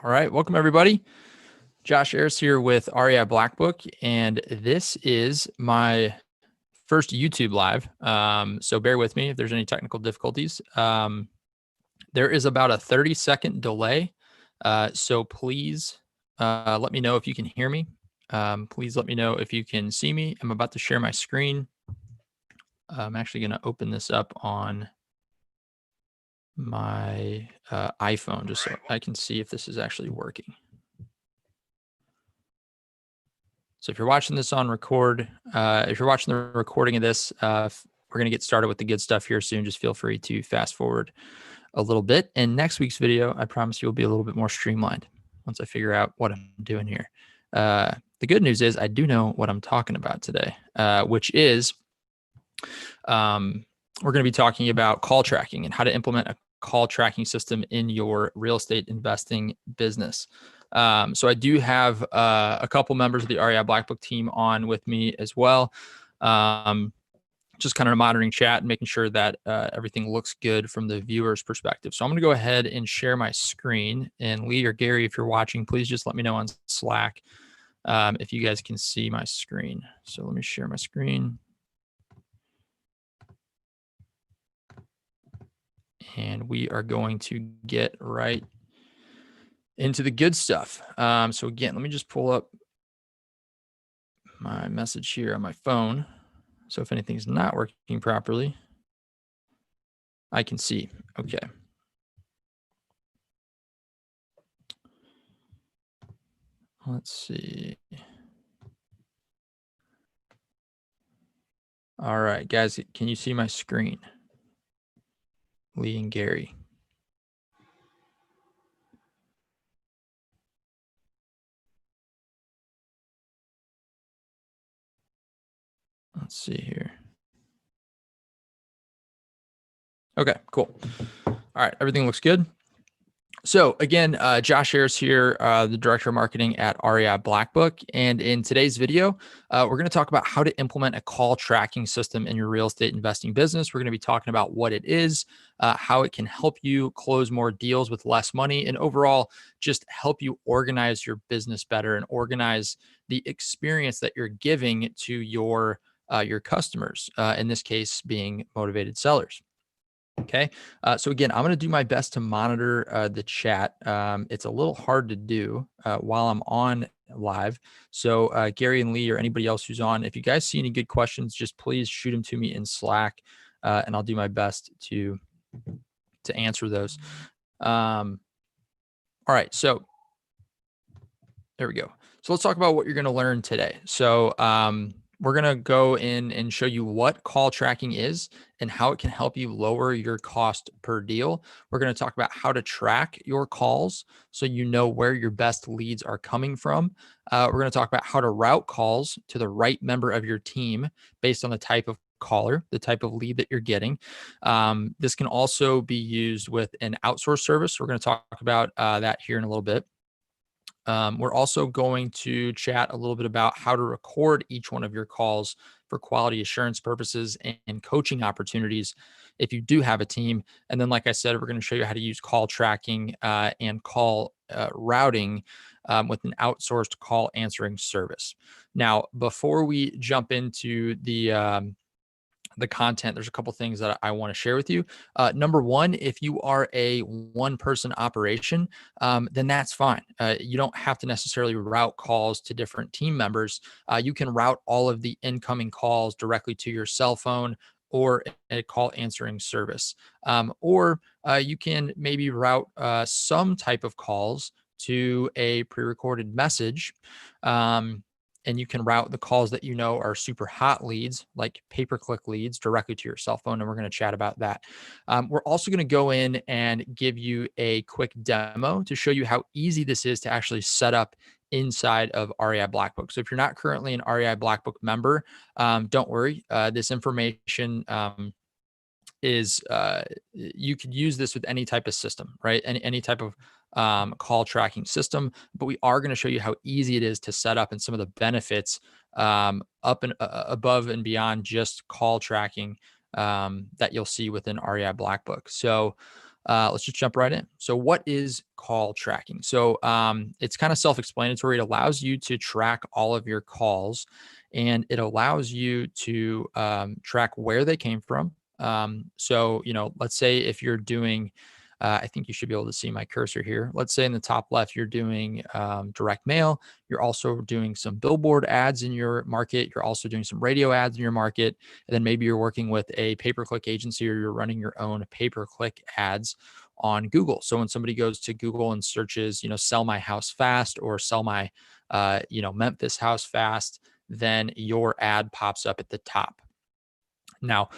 All right, welcome everybody. Josh Arras here with BlackBook, and this is my first YouTube live. So bear with me if there's any technical difficulties. There is about a 30-second delay, so please let me know if you can hear me. Please let me know if you can see me. I'm about to share my screen. I'm actually going to open this up on my iPhone just so I can see if this is actually working. So if you're watching this on record, if you're watching the recording of this, we're going to get started with the good stuff here soon. Just feel free to fast forward a little bit. And next week's video, I promise you will be a little bit more streamlined once I figure out what I'm doing here. The good news is I do know what I'm talking about today, which is we're going to be talking about call tracking and how to implement a call tracking system in your real estate investing business. So I do have a couple members of the BlackBook team on with me as well. Just kind of monitoring chat and making sure that everything looks good from the viewer's perspective. So I'm going to go ahead and share my screen. And Lee or Gary, if you're watching, please just let me know on Slack if you guys can see my screen. So let me share my screen. And we are going to get right into the good stuff. So again, let me just pull up my message here on my phone. So if anything's not working properly, I can see. Okay. Let's see. All right, guys, can you see my screen? Lee and Gary. Let's see here. Okay, cool. All right, everything looks good. So again, Josh Harris here, the Director of Marketing at BlackBook. And in today's video, we're going to talk about how to implement a call tracking system in your real estate investing business. We're going to be talking about what it is, how it can help you close more deals with less money, and overall just help you organize your business better and organize the experience that you're giving to your customers, in this case being motivated sellers. Okay. So again, I'm going to do my best to monitor the chat. It's a little hard to do while I'm on live. So Gary and Lee or anybody else who's on, if you guys see any good questions, just please shoot them to me in Slack, and I'll do my best to answer those. All right. So there we go. So let's talk about what you're going to learn today. So we're going to go in and show you what call tracking is and how it can help you lower your cost per deal. We're going to talk about how to track your calls so you know where your best leads are coming from. We're going to talk about how to route calls to the right member of your team based on the type of caller, the type of lead that you're getting. This can also be used with an outsourced service. We're going to talk about that here in a little bit. We're also going to chat a little bit about how to record each one of your calls for quality assurance purposes and coaching opportunities if you do have a team. And then, like I said, we're going to show you how to use call tracking and call routing with an outsourced call answering service. Now, before we jump into the content, there's a couple things that I want to share with you. Number one, if you are a one-person operation, then that's fine. You don't have to necessarily route calls to different team members. You can route all of the incoming calls directly to your cell phone or a call answering service. Or you can maybe route some type of calls to a pre-recorded message. And you can route the calls that you know are super hot leads, like pay-per-click leads, directly to your cell phone. And we're going to chat about that. We're also going to go in and give you a quick demo to show you how easy this is to actually set up inside of BlackBook. So if you're not currently an BlackBook member, don't worry. This information is you could use this with any type of system, right? Any type of call tracking system, but we are going to show you how easy it is to set up and some of the benefits up and above and beyond just call tracking that you'll see within BlackBook. So let's just jump right in. So what is call tracking? So it's kind of self-explanatory. It allows you to track all of your calls, and it allows you to track where they came from. So, let's say if you're doing, I think you should be able to see my cursor here. Let's say in the top left, you're doing direct mail. You're also doing some billboard ads in your market. You're also doing some radio ads in your market. And then maybe you're working with a pay-per-click agency, or you're running your own pay-per-click ads on Google. So when somebody goes to Google and searches, sell my house fast, or sell my, Memphis house fast, then your ad pops up at the top. Now,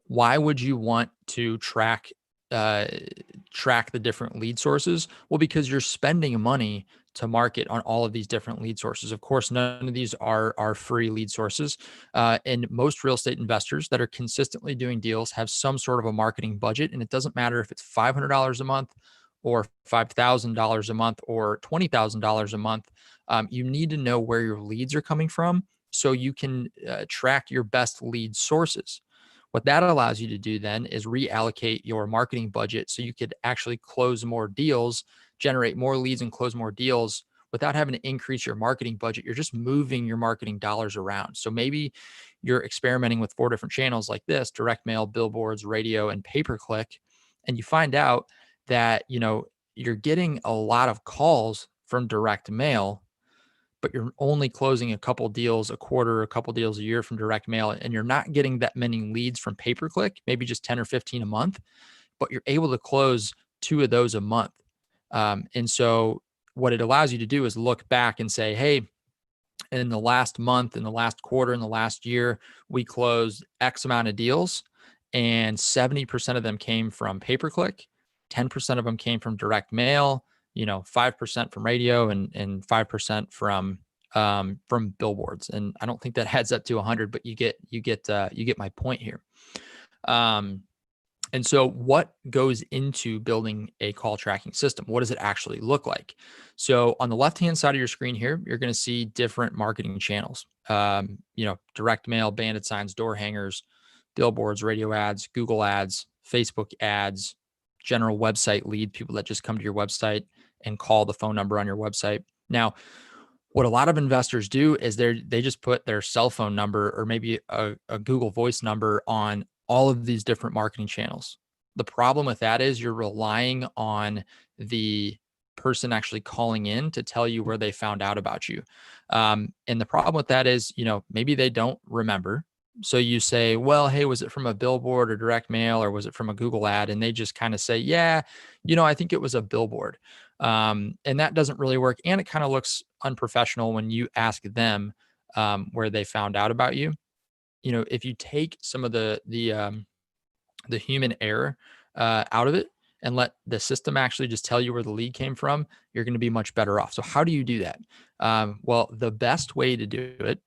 why would you want to track the different lead sources? Well, because you're spending money to market on all of these different lead sources. Of course, none of these are free lead sources. And most real estate investors that are consistently doing deals have some sort of a marketing budget. And it doesn't matter if it's $500 a month or $5,000 a month or $20,000 a month. You need to know where your leads are coming from so you can track your best lead sources. What that allows you to do then is reallocate your marketing budget so you could actually close more deals, generate more leads, and close more deals without having to increase your marketing budget. You're just moving your marketing dollars around. So maybe you're experimenting with 4 different channels like this: direct mail, billboards, radio, and pay-per-click. And you find out that, you're getting a lot of calls from direct mail, but you're only closing a couple deals a quarter, a couple deals a year from direct mail, and you're not getting that many leads from pay-per-click, maybe just 10 or 15 a month, but you're able to close 2 of those a month. And so what it allows you to do is look back and say, hey, in the last month, in the last quarter, in the last year, we closed X amount of deals, and 70% of them came from pay-per-click, 10% of them came from direct mail, 5% from radio, and 5% from billboards. And I don't think that adds up to 100, but you get my point here. And so what goes into building a call tracking system? What does it actually look like? So on the left-hand side of your screen here, you're going to see different marketing channels, direct mail, bandit signs, door hangers, billboards, radio ads, Google ads, Facebook ads, general website lead, people that just come to your website and call the phone number on your website. Now, what a lot of investors do is they just put their cell phone number, or maybe a Google Voice number, on all of these different marketing channels. The problem with that is you're relying on the person actually calling in to tell you where they found out about you. And the problem with that is, maybe they don't remember. So you say, well, hey, was it from a billboard or direct mail, or was it from a Google ad? And they just kind of say, yeah, I think it was a billboard. And that doesn't really work. And it kind of looks unprofessional when you ask them where they found out about you. If you take some of the human error out of it and let the system actually just tell you where the lead came from, you're going to be much better off. So how do you do that? Well, the best way to do it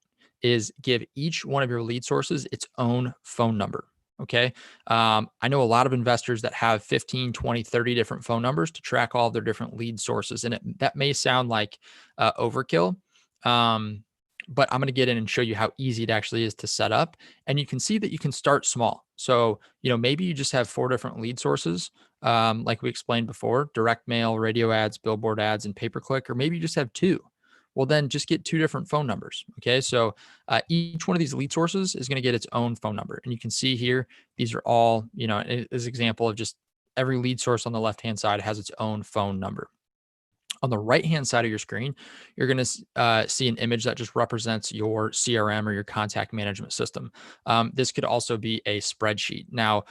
is give each one of your lead sources its own phone number. Okay. I know a lot of investors that have 15, 20, 30 different phone numbers to track all of their different lead sources. And that may sound like overkill. But I'm going to get in and show you how easy it actually is to set up. And you can see that you can start small. So, maybe you just have 4 different lead sources, like we explained before: direct mail, radio ads, billboard ads, and pay-per-click. Or maybe you just have 2. Well, then just get 2 different phone numbers. Okay. So each one of these lead sources is going to get its own phone number. And you can see here, these are all, as an example of just every lead source on the left-hand side has its own phone number. On the right-hand side of your screen, you're going to see an image that just represents your CRM, or your contact management system. This could also be a spreadsheet. Now,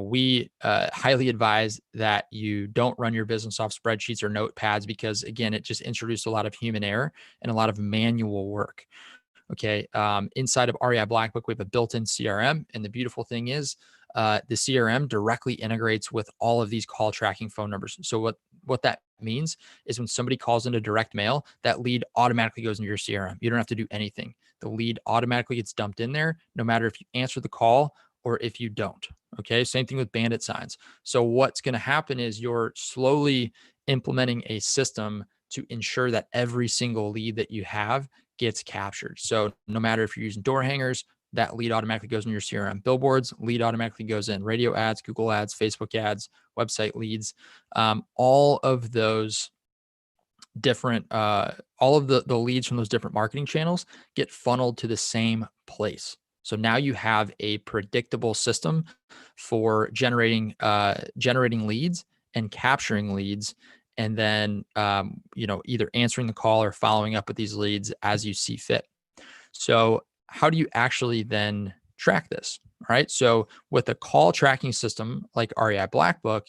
we highly advise that you don't run your business off spreadsheets or notepads, because again, it just introduced a lot of human error and a lot of manual work. Okay. Inside of REI BlackBook, we have a built-in CRM. And the beautiful thing is the CRM directly integrates with all of these call tracking phone numbers. So what that means is when somebody calls into direct mail, that lead automatically goes into your CRM. You don't have to do anything. The lead automatically gets dumped in there, no matter if you answer the call or if you don't. Okay. Same thing with bandit signs. So what's going to happen is you're slowly implementing a system to ensure that every single lead that you have gets captured. So no matter if you're using door hangers, that lead automatically goes in your CRM. Billboards, lead automatically goes in. Radio ads, Google ads, Facebook ads, website leads, all of those different, all of the leads from those different marketing channels get funneled to the same place. So now you have a predictable system for generating leads and capturing leads, and then either answering the call or following up with these leads as you see fit. So how do you actually then track this? All right. So with a call tracking system like REI BlackBook,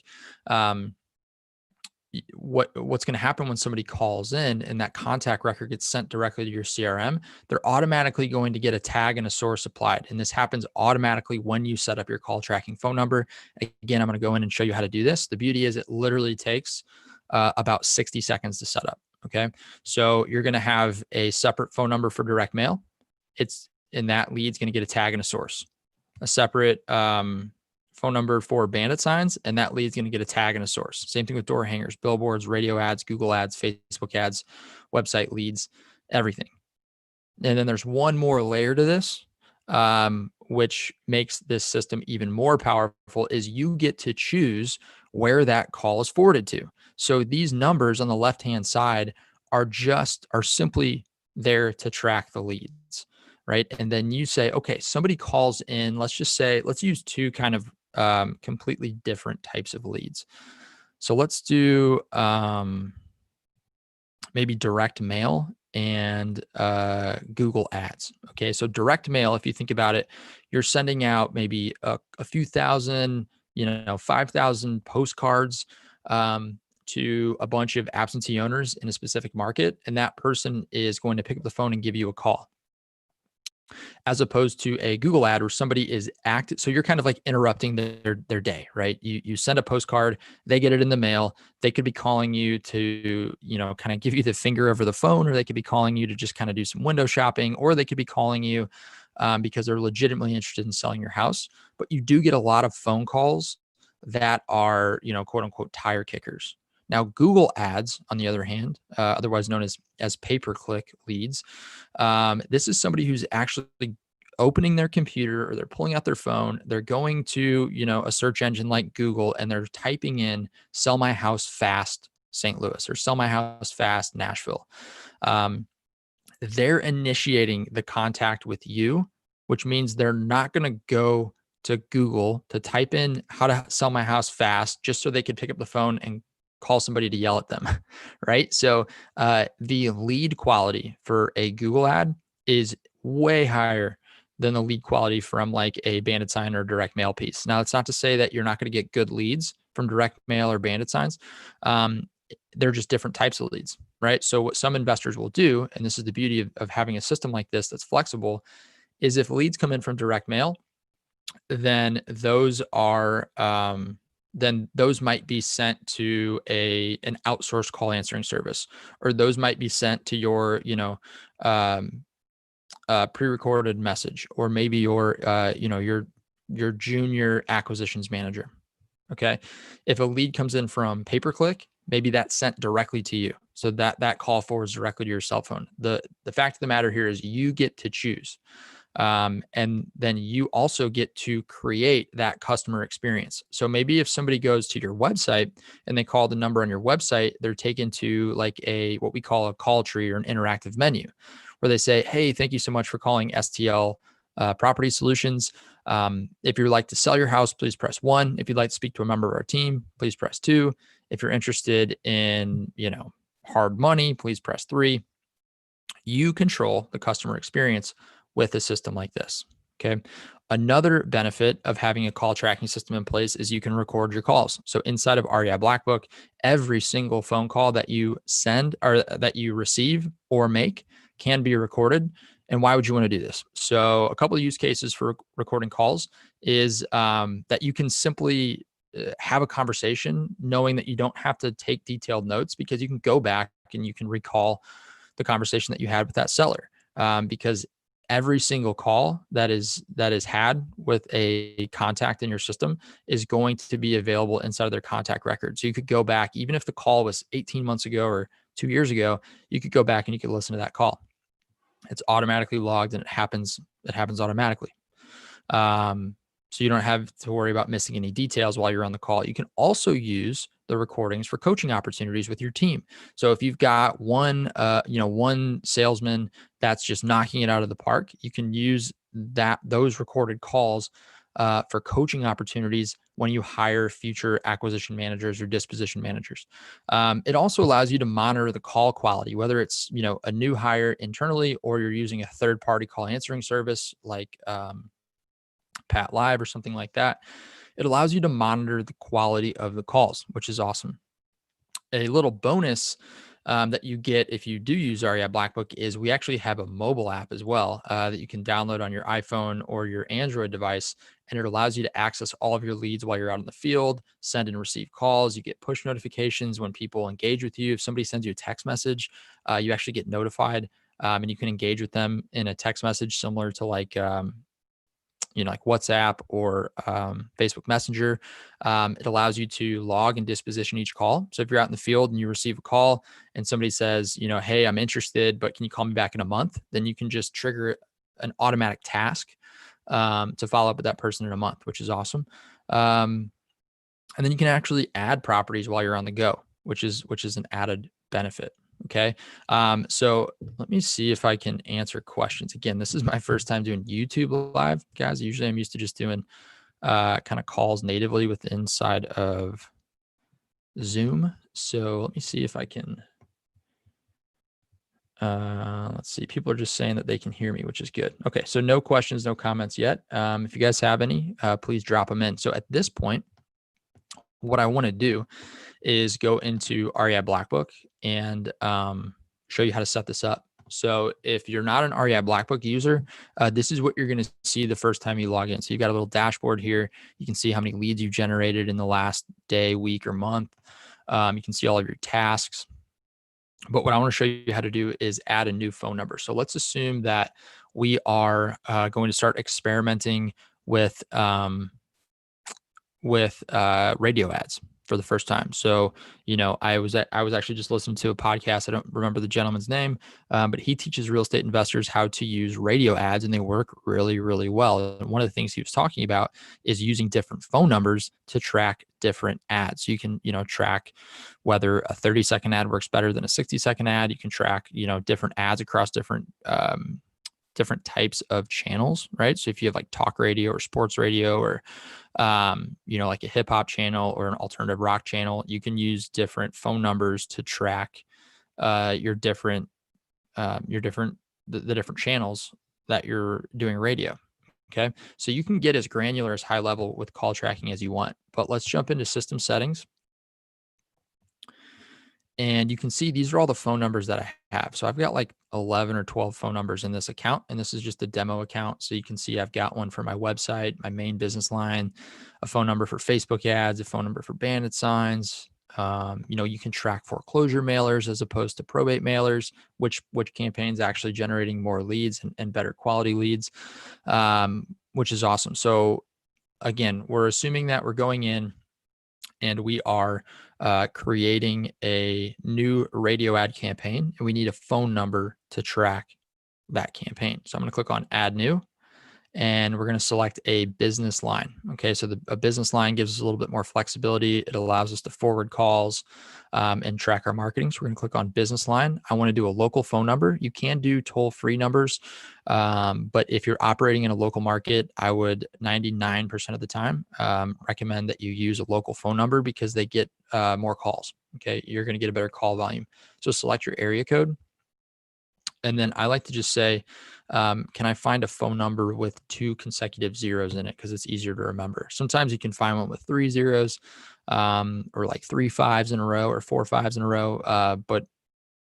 what's going to happen when somebody calls in and that contact record gets sent directly to your CRM, they're automatically going to get a tag and a source applied. And this happens automatically when you set up your call tracking phone number. Again, I'm going to go in and show you how to do this. The beauty is it literally takes about 60 seconds to set up. Okay. So you're going to have a separate phone number for direct mail. And that lead's going to get a tag and a source, a separate phone number for bandit signs, and that lead's going to get a tag and a source. Same thing with door hangers, billboards, radio ads, Google ads, Facebook ads, website leads, everything. And then there's one more layer to this, which makes this system even more powerful, is you get to choose where that call is forwarded to. So these numbers on the left-hand side are simply there to track the leads, right? And then you say, okay, somebody calls in, let's use two kind of completely different types of leads. So let's do maybe direct mail and Google ads. Okay. So direct mail, if you think about it, you're sending out maybe a few thousand, 5,000 postcards to a bunch of absentee owners in a specific market. And that person is going to pick up the phone and give you a call. As opposed to a Google ad where somebody is active. So you're kind of like interrupting their day, right? You send a postcard, they get it in the mail. They could be calling you to, kind of give you the finger over the phone, or they could be calling you to just kind of do some window shopping, or they could be calling you because they're legitimately interested in selling your house. But you do get a lot of phone calls that are, quote unquote, tire kickers. Now, Google ads, on the other hand, otherwise known as pay-per-click leads, this is somebody who's actually opening their computer or they're pulling out their phone. They're going to, a search engine like Google, and they're typing in "sell my house fast St. Louis" or "sell my house fast Nashville." They're initiating the contact with you, which means they're not going to go to Google to type in how to sell my house fast just so they could pick up the phone and call somebody to yell at them, right? So the lead quality for a Google ad is way higher than the lead quality from like a bandit sign or direct mail piece. Now, it's not to say that you're not going to get good leads from direct mail or bandit signs. They're just different types of leads, right? So what some investors will do, and this is the beauty of having a system like this that's flexible, is if leads come in from direct mail, then those are then those might be sent to an outsourced call answering service, or those might be sent to your pre-recorded message, or maybe your junior acquisitions manager. Okay, if a lead comes in from pay-per-click, maybe that's sent directly to you, so that call forwards directly to your cell phone. The fact of the matter here is you get to choose. And then you also get to create that customer experience. So maybe if somebody goes to your website and they call the number on your website, they're taken to like what we call a call tree or an interactive menu, where they say, "Hey, thank you so much for calling STL Property Solutions. If you'd like to sell your house, please press 1. If you'd like to speak to a member of our team, please press 2. If you're interested in, hard money, please press 3. You control the customer experience with a system like this. Okay. Another benefit of having a call tracking system in place is you can record your calls. So inside of REI BlackBook, every single phone call that you send or that you receive or make can be recorded. And why would you want to do this? So a couple of use cases for recording calls is that you can simply have a conversation knowing that you don't have to take detailed notes, because you can go back and you can recall the conversation that you had with that seller, because every single call that is had with a contact in your system is going to be available inside of their contact record. So you could go back, even if the call was 18 months ago or 2 years ago, you could go back and you could listen to that call. It's automatically logged and it happens automatically. So you don't have to worry about missing any details while you're on the call. You can also use the recordings for coaching opportunities with your team. So if you've got one salesman that's just knocking it out of the park, you can use those recorded calls for coaching opportunities when you hire future acquisition managers or disposition managers. It also allows you to monitor the call quality, whether it's a new hire internally or you're using a third-party call answering service like Pat Live or something like that. It allows you to monitor the quality of the calls, which is awesome. A little bonus that you get if you do use REI BlackBook is we actually have a mobile app as well that you can download on your iPhone or your Android device. And it allows you to access all of your leads while you're out in the field, send and receive calls. You get push notifications when people engage with you. If somebody sends you a text message, you actually get notified and you can engage with them in a text message similar to like WhatsApp or Facebook Messenger. It allows you to log and disposition each call. So if you're out in the field and you receive a call and somebody says, hey, I'm interested, but can you call me back in a month? Then you can just trigger an automatic task to follow up with that person in a month, which is awesome. And then you can actually add properties while you're on the go, which is an added benefit. Okay. So let me see if I can answer questions. Again, this is my first time doing YouTube live, guys. Usually I'm used to just doing kind of calls natively with inside of Zoom. So let me see if I can, let's see. People are just saying that they can hear me, which is good. Okay. So no questions, no comments yet. If you guys have any, please drop them in. So at this point, what I want to do is go into REI BlackBook and show you how to set this up. So if you're not an REI BlackBook user, this is what you're going to see the first time you log in. So you've got a little dashboard here. You can see how many leads you've generated in the last day, week, or month. You can see all of your tasks. But what I want to show you how to do is add a new phone number. So let's assume that we are going to start experimenting with radio ads for the first time. So, I was actually just listening to a podcast. I don't remember the gentleman's name, but he teaches real estate investors how to use radio ads, and they work really, really well. And one of the things he was talking about is using different phone numbers to track different ads. So you can, track whether a 30-second ad works better than a 60-second ad. You can track, different ads across different types of channels, right? So if you have like talk radio or sports radio or, like a hip hop channel or an alternative rock channel, you can use different phone numbers to track the different channels that you're doing radio. Okay. So you can get as granular as high level with call tracking as you want, but let's jump into system settings. And you can see these are all the phone numbers that I have. So I've got like 11 or 12 phone numbers in this account. And this is just a demo account. So you can see I've got one for my website, my main business line, a phone number for Facebook ads, a phone number for bandit signs. You can track foreclosure mailers as opposed to probate mailers, which campaign's actually generating more leads and better quality leads, which is awesome. So again, we're assuming that we're going in and we are creating a new radio ad campaign, and we need a phone number to track that campaign. So I'm going to click on Add New, and we're going to select a business line. Okay, so a business line gives us a little bit more flexibility. It allows us to forward calls and track our marketing. So we're going to click on business line. I want to do a local phone number. You can do toll-free numbers, but if you're operating in a local market, I would 99% of the time recommend that you use a local phone number because they get more calls. Okay, you're going to get a better call volume. So select your area code. And then I like to just say, can I find a phone number with 2 consecutive zeros in it? Because it's easier to remember. Sometimes you can find one with 3 zeros or like 3 5s in a row or 4 5s in a row. But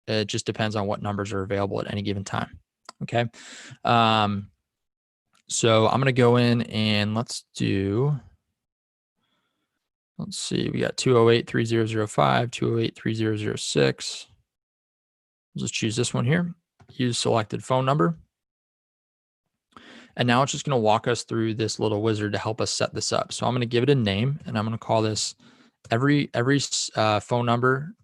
it just depends on what numbers are available at any given time. Okay. So I'm going to go in and let's see, we got 208-3005, 208-3006. We'll just choose this one here. Use selected phone number. And now it's just going to walk us through this little wizard to help us set this up. So I'm going to give it a name, and I'm going to call this every phone number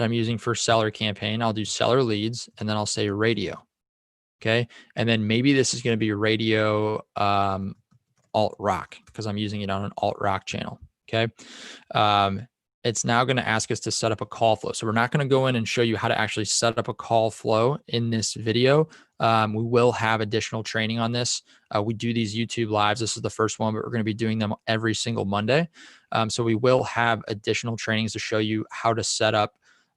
that I'm using for seller campaign, I'll do seller leads, and then I'll say radio. Okay. And then maybe this is going to be radio alt rock because I'm using it on an alt rock channel. Okay. It's now going to ask us to set up a call flow. So we're not going to go in and show you how to actually set up a call flow in this video. We will have additional training on this. We do these YouTube lives. This is the first one, but we're going to be doing them every single Monday. So we will have additional trainings to show you how to set up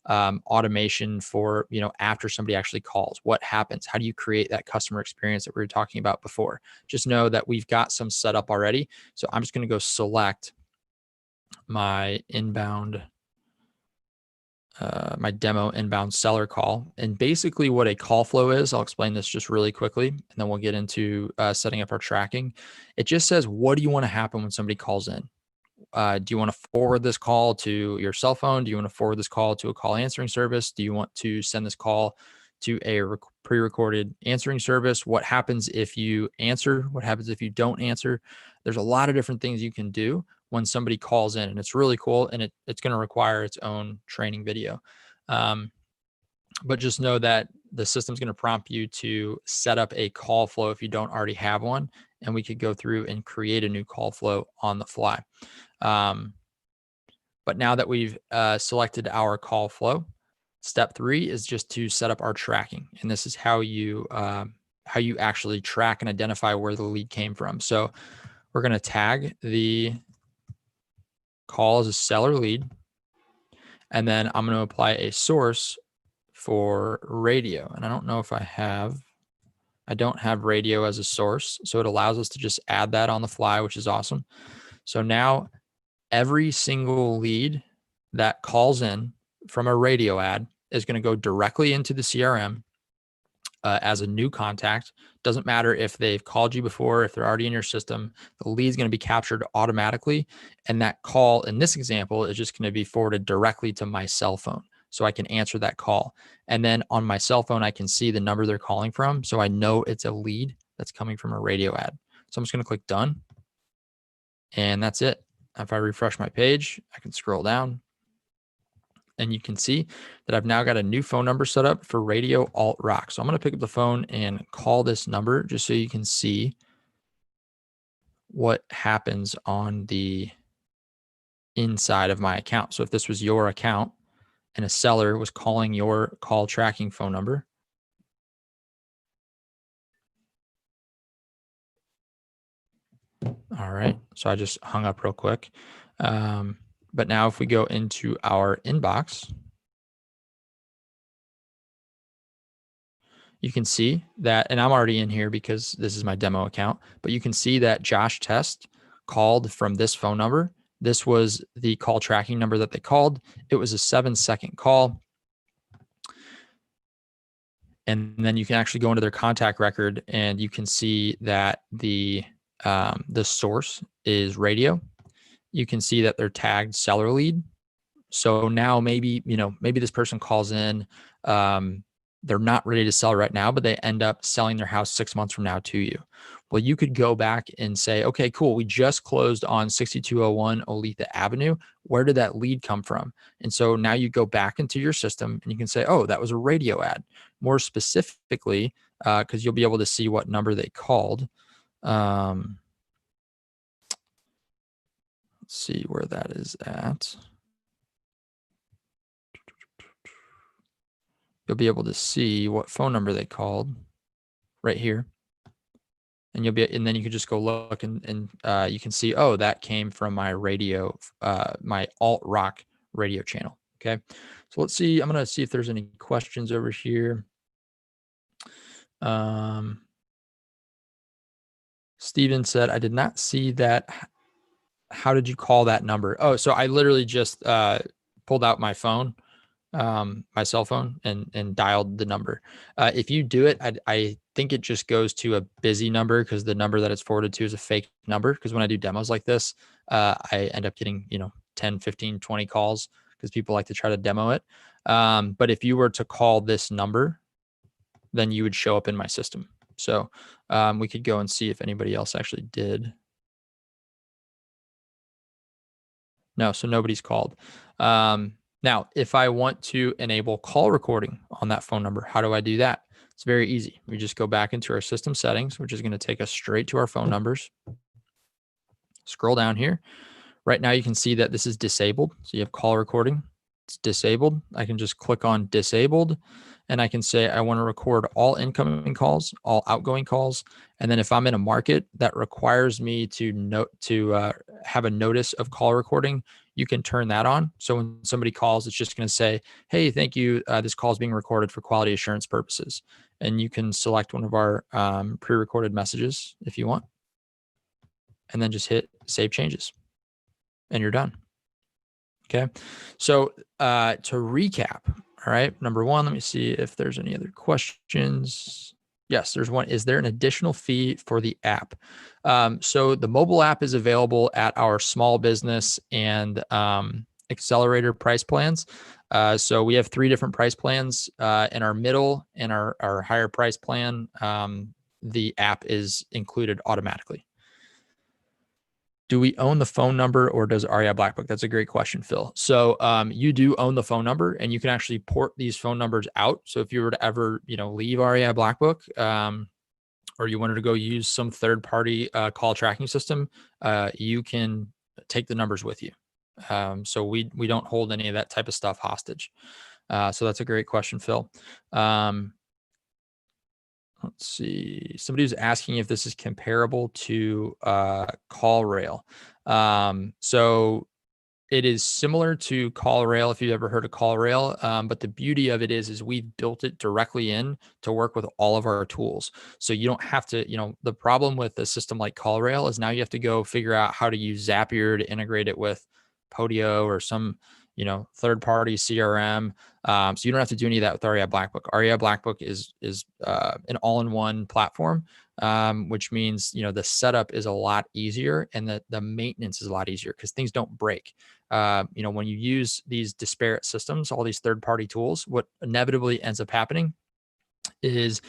automation for, after somebody actually calls. What happens? How do you create that customer experience that we were talking about before? Just know that we've got some set up already. So I'm just going to go select my inbound, my demo inbound seller call. And basically what a call flow is, I'll explain this just really quickly, and then we'll get into setting up our tracking. It just says, what do you want to happen when somebody calls in? Do you want to forward this call to your cell phone? Do you want to forward this call to a call answering service? Do you want to send this call to a pre-recorded answering service? What happens if you answer? What happens if you don't answer? There's a lot of different things you can do when somebody calls in, and it's really cool, and it's going to require its own training video. But just know that the system's going to prompt you to set up a call flow if you don't already have one, and we could go through and create a new call flow on the fly. But now that we've selected our call flow, step 3 is just to set up our tracking. And this is how you actually track and identify where the lead came from. So we're going to tag the call as a seller lead. And then I'm going to apply a source for radio. And I don't know if I don't have radio as a source. So it allows us to just add that on the fly, which is awesome. So now every single lead that calls in from a radio ad is going to go directly into the CRM as a new contact. Doesn't matter if they've called you before, if they're already in your system, the lead is going to be captured automatically. And that call in this example is just going to be forwarded directly to my cell phone. So I can answer that call. And then on my cell phone, I can see the number they're calling from. So I know it's a lead that's coming from a radio ad. So I'm just going to click done. And that's it. If I refresh my page, I can scroll down. And you can see that I've now got a new phone number set up for radio alt rock. So I'm going to pick up the phone and call this number just so you can see what happens on the inside of my account. So if this was your account and a seller was calling your call tracking phone number, all right, so I just hung up real quick. But now if we go into our inbox, you can see that, and I'm already in here because this is my demo account, but you can see that Josh Test called from this phone number. This was the call tracking number that they called. It was a 7-second call. And then you can actually go into their contact record and you can see that the source is radio. You can see that they're tagged seller lead. So now maybe this person calls in, they're not ready to sell right now, but they end up selling their house 6 months from now to you. Well, you could go back and say, okay, cool. We just closed on 6201 Oletha Avenue. Where did that lead come from? And so now you go back into your system and you can say, oh, that was a radio ad. More specifically, because you'll be able to see what number they called. Let's see where that is at. You'll be able to see what phone number they called right here. And and then you can just go look and you can see, oh, that came from my radio, my alt rock radio channel. Okay. So let's see, I'm going to see if there's any questions over here. Steven said, I did not see that. How did you call that number? Oh, so I literally just pulled out my phone, my cell phone, and dialed the number. If you do it, I think it just goes to a busy number because the number that it's forwarded to is a fake number. Because when I do demos like this, I end up getting 10, 15, 20 calls because people like to try to demo it. But if you were to call this number, then you would show up in my system. So we could go and see if anybody else actually did. No, so nobody's called. Now, if I want to enable call recording on that phone number, how do I do that? It's very easy. We just go back into our system settings, which is going to take us straight to our phone numbers. Scroll down here. Right now, you can see that this is disabled. So you have call recording. It's disabled. I can just click on disabled, and I can say I want to record all incoming calls, all outgoing calls. And then if I'm in a market that requires me to have a notice of call recording, you can turn that on. So when somebody calls, it's just going to say, "Hey, thank you. This call is being recorded for quality assurance purposes." And you can select one of our pre-recorded messages if you want, and then just hit save changes, and you're done. Okay. So to recap, all right, number one, let me see if there's any other questions. Yes, there's one. Is there an additional fee for the app? So the mobile app is available at our small business and accelerator price plans. So we have 3 different price plans. In our middle and our higher price plan, the app is included automatically. Do we own the phone number, or does REI BlackBook? That's a great question, Phil. So you do own the phone number, and you can actually port these phone numbers out. So if you were to ever, leave REI BlackBook, or you wanted to go use some third-party call tracking system, you can take the numbers with you. So we don't hold any of that type of stuff hostage. So that's a great question, Phil. Let's see. Somebody was asking if this is comparable to CallRail. So it is similar to CallRail if you've ever heard of CallRail, but the beauty of it is we've built it directly in to work with all of our tools. So you don't have to, the problem with a system like CallRail is now you have to go figure out how to use Zapier to integrate it with Podio or some, third-party CRM. So you don't have to do any of that with REI BlackBook. REI BlackBook is an all-in-one platform, which means the setup is a lot easier and the maintenance is a lot easier because things don't break. When you use these disparate systems, all these third-party tools, what inevitably ends up happening is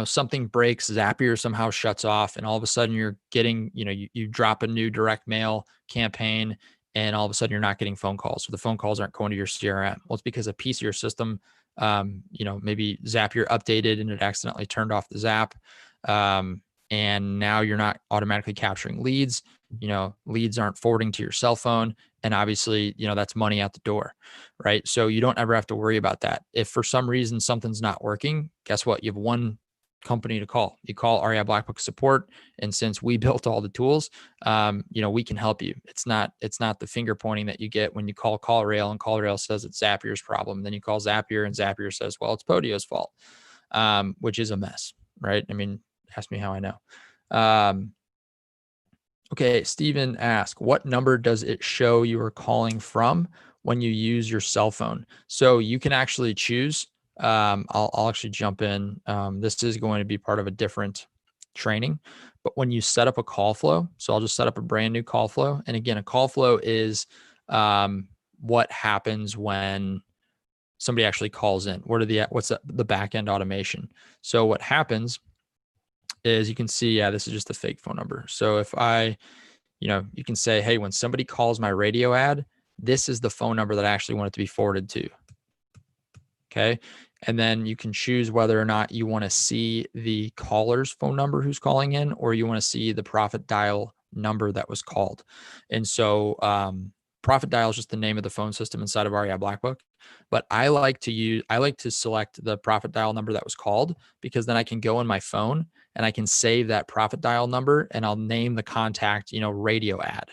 something breaks, Zapier somehow shuts off, and all of a sudden you're getting, you drop a new direct mail campaign, and all of a sudden you're not getting phone calls. So the phone calls aren't going to your CRM. Well, it's because a piece of your system, maybe Zapier updated and it accidentally turned off the Zap. And now you're not automatically capturing leads. Leads aren't forwarding to your cell phone. And obviously, that's money out the door, right? So you don't ever have to worry about that. If for some reason something's not working, guess what? You have one company to call. You call REI BlackBook support, and since we built all the tools, we can help you. It's not the finger pointing that you get when you call CallRail and CallRail says it's Zapier's problem. And then you call Zapier and Zapier says, well, it's Podio's fault, which is a mess, right? I mean, ask me how I know. Okay, Steven asked, what number does it show you are calling from when you use your cell phone? So you can actually choose. I'll actually jump in. This is going to be part of a different training, but when you set up a call flow, so I'll just set up a brand new call flow. And again, a call flow is what happens when somebody actually calls in. What's the back end automation? So what happens is you can see, this is just a fake phone number. So if you can say, hey, when somebody calls my radio ad, this is the phone number that I actually want it to be forwarded to. Okay. And then you can choose whether or not you want to see the caller's phone number who's calling in, or you want to see the profit dial number that was called. And so profit dial is just the name of the phone system inside of REI BlackBook. But I like to select the profit dial number that was called, because then I can go in my phone and I can save that profit dial number and I'll name the contact, radio ad.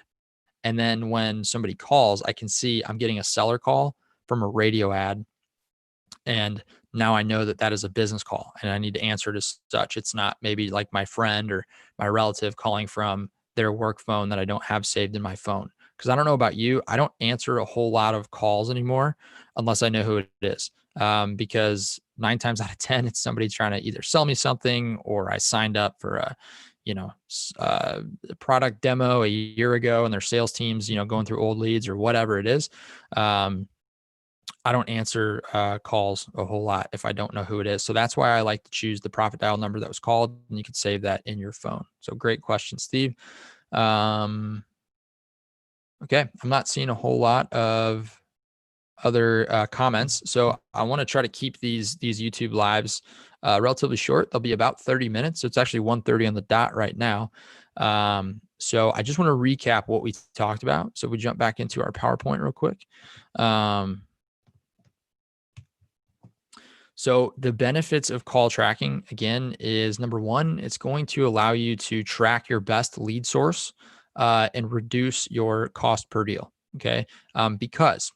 And then when somebody calls, I can see I'm getting a seller call from a radio ad. And now I know that is a business call and I need to answer it as such. It's not maybe like my friend or my relative calling from their work phone that I don't have saved in my phone. Because I don't know about you, I don't answer a whole lot of calls anymore unless I know who it is. Because 9 times out of 10, it's somebody trying to either sell me something, or I signed up for a product demo a year ago and their sales team's, going through old leads or whatever it is. I don't answer calls a whole lot if I don't know who it is. So that's why I like to choose the profit dial number that was called, and you can save that in your phone. So great question, Steve. Okay, I'm not seeing a whole lot of other comments. So I want to try to keep these YouTube lives relatively short. They'll be about 30 minutes. So it's actually 1:30 on the dot right now. So I just want to recap what we talked about. So we jump back into our PowerPoint real quick. So the benefits of call tracking, again, is number one, it's going to allow you to track your best lead source and reduce your cost per deal. Okay. Because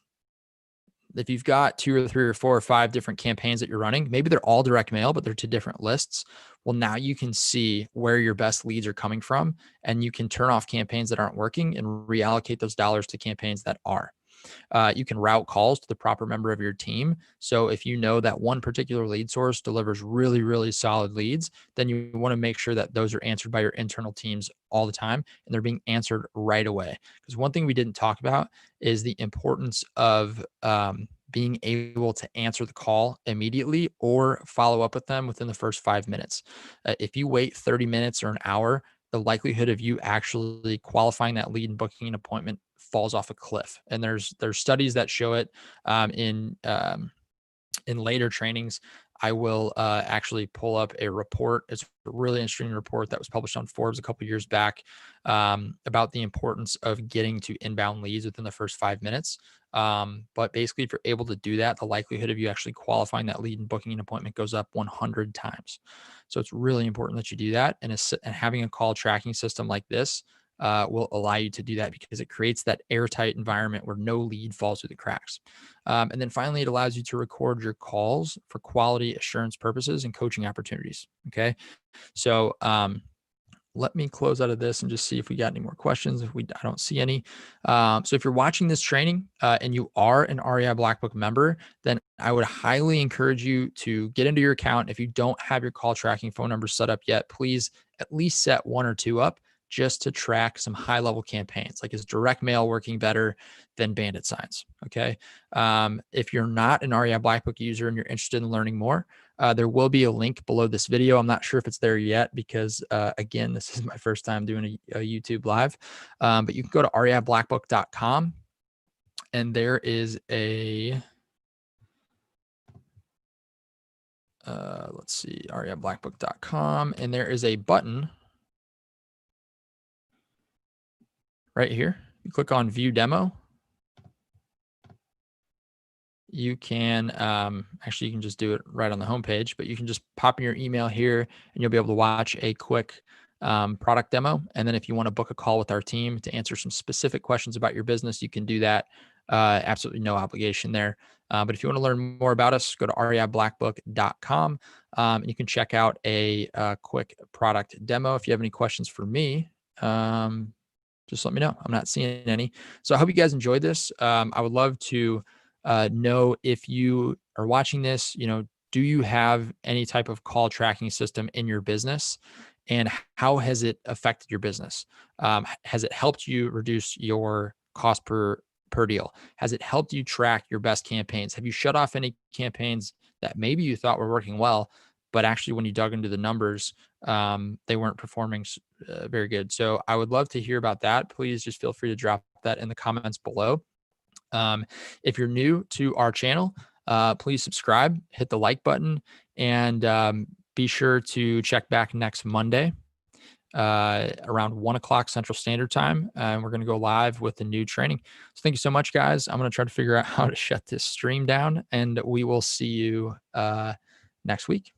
if you've got 2 or 3 or 4 or 5 different campaigns that you're running, maybe they're all direct mail, but they're to different lists. Well, now you can see where your best leads are coming from, and you can turn off campaigns that aren't working and reallocate those dollars to campaigns that are. You can route calls to the proper member of your team. So if you know that one particular lead source delivers really, really solid leads, then you want to make sure that those are answered by your internal teams all the time and they're being answered right away. Because one thing we didn't talk about is the importance of being able to answer the call immediately or follow up with them within the first 5 minutes. If you wait 30 minutes or an hour, the likelihood of you actually qualifying that lead and booking an appointment falls off a cliff. And there's studies that show it in later trainings. I will actually pull up a report. It's a really interesting report that was published on Forbes a couple years back about the importance of getting to inbound leads within the first 5 minutes. But basically, if you're able to do that, the likelihood of you actually qualifying that lead and booking an appointment goes up 100 times. So it's really important that you do that. And having a call tracking system like this will allow you to do that because it creates that airtight environment where no lead falls through the cracks. And then finally, it allows you to record your calls for quality assurance purposes and coaching opportunities. Okay. So let me close out of this and just see if we got any more questions. I don't see any. So if you're watching this training and you are an REI BlackBook member, then I would highly encourage you to get into your account. If you don't have your call tracking phone number set up yet, please at least set 1 or 2 up just to track some high level campaigns. Like, is direct mail working better than bandit signs? Okay. If you're not an REI BlackBook user and you're interested in learning more, there will be a link below this video. I'm not sure if it's there yet because, again, this is my first time doing a YouTube live, but you can go to reiblackbook.com and there is a, let's see, reiblackbook.com, and there is a button right here. You click on view demo. You can actually, you can just do it right on the homepage, but you can just pop in your email here and you'll be able to watch a quick product demo. And then if you want to book a call with our team to answer some specific questions about your business, you can do that. Absolutely no obligation there. But if you want to learn more about us, go to reiblackbook.com and you can check out a quick product demo. If you have any questions for me, just let me know. I'm not seeing any. So I hope you guys enjoyed this. I would love to know if you are watching this, do you have any type of call tracking system in your business, and how has it affected your business? Has it helped you reduce your cost per deal? Has it helped you track your best campaigns? Have you shut off any campaigns that maybe you thought were working well, but actually when you dug into the numbers, they weren't performing very good? So I would love to hear about that. Please just feel free to drop that in the comments below. If you're new to our channel, please subscribe, hit the like button, and be sure to check back next Monday around 1 o'clock Central Standard Time. And we're going to go live with the new training. So thank you so much, guys. I'm going to try to figure out how to shut this stream down, and we will see you next week.